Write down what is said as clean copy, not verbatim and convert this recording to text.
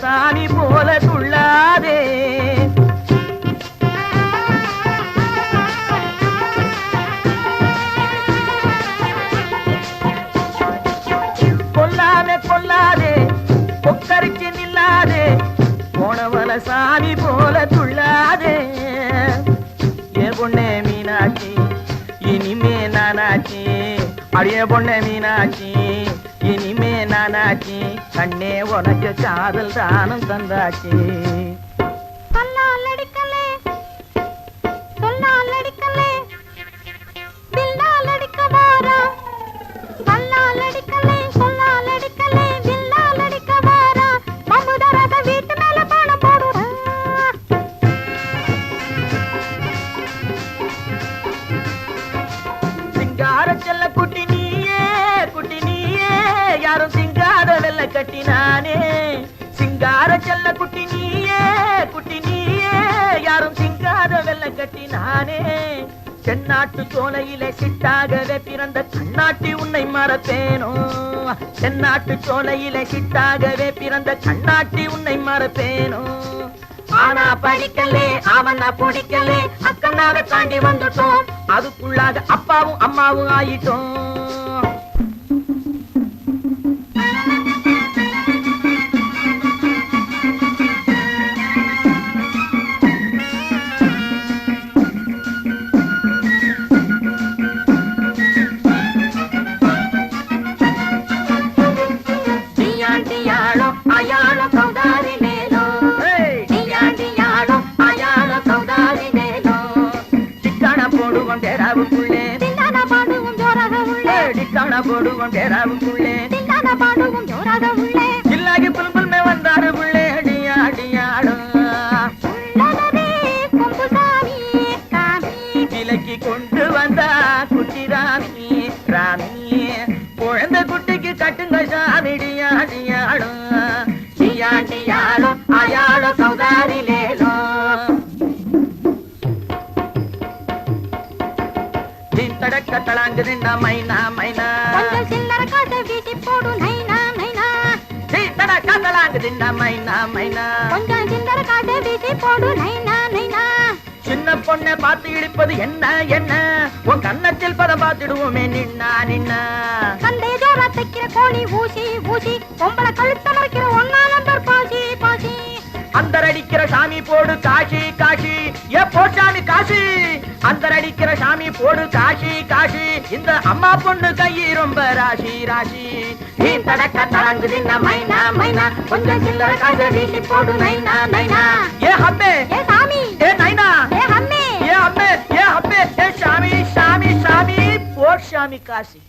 சாமி போல துள்ளாதே. கொல்லாமே கொல்லாதே கொக்கரிச்சு நில்லாதே போனவன சாமி போல துள்ளாதே. ஏ பொண்ணே மீனாட்சி இனிமே நானாச்சி, அடியே பொண்ணே மீனாட்சி இனிமே நானாச்சி, கண்ணே உனக்கு காதல் தானம் தந்தாச்சி. செல்ல குட்டி நீயே குட்டி நீயே யாரும் சிங்கார வெள்ள கட்டினானே. சிங்கார செல்ல குட்டி நீயே குட்டி நீயே யாரும் சிங்கார வெள்ள கட்டினானே. தென்னாட்டு சோலையிலே சிட்டாகவே பிறந்த கண்ணாட்டி உன்னை மறப்பேனோ. தென்னாட்டு சோலையிலே சிட்டாகவே பிறந்த கண்ணாட்டி உன்னை மறப்பேனோ. ஆனா படிக்கலே அவனா பிடிக்கலே அக்கனாவை தாண்டி வந்துட்டோம். அதுக்குள்ளாக அப்பாவும் அம்மாவும் ஆயிட்டோம். போடுவோம் பேராவுக்குள்ளே இல்லாகி புல்புல் மே வந்தாரு புள்ளே அடியா அடியாடும் விலக்கி கொண்டு வந்தா குட்டி ராமி ராமி குழந்தை குட்டிக்கு கட்டுங்க சாமிடியா அடியாடும் டியாடும் அயாளோ சௌதாரிலேலோ. தடக்கட்டலாங்கு நின்னா மைனா மைனா சில்லற காட்ட வீட்டி போடு நைனா நைனா. தடக்கட்டலாங்கு நின்னா மைனா மைனா கொஞ்சம் சில்லற காட்ட வீட்டி போடு நைனா நைனா. சின்ன பொண்ணை பார்த்து இடிப்பது என்ன என்ன உன் கண்ணத்தில் பதம் பார்த்துடுவோமே நின்னா நின்னா. சண்டே ஜோரா தைக்கிற கோழி ஊசி ஊசி பொம்பளை கழுத்த மறைக்கிற ஒன்னா நம்பர் பாசி பாசி. அந்தரடிக்கிற சாமி போடு காசி காசி ஏ போட்டாமி காசி. அந்தரடிக்கிற சாமி போடு காசி காசி இந்த அம்மா பொண்ணு கையி ரொம்ப ராசி ராசி. நீ தடக்க தடங்கு தின்ன மைனா மைனா கொஞ்சம் சில்லற காசை வீசி போடு நைனா நைனா. ஏ ஹம்மே ஏ சாமி ஏ நைனா ஏ ஹம்மே ஏ ஹம்மே ஏ ஹம்மே ஏ சாமி சாமி சாமி போட் சாமி காசி.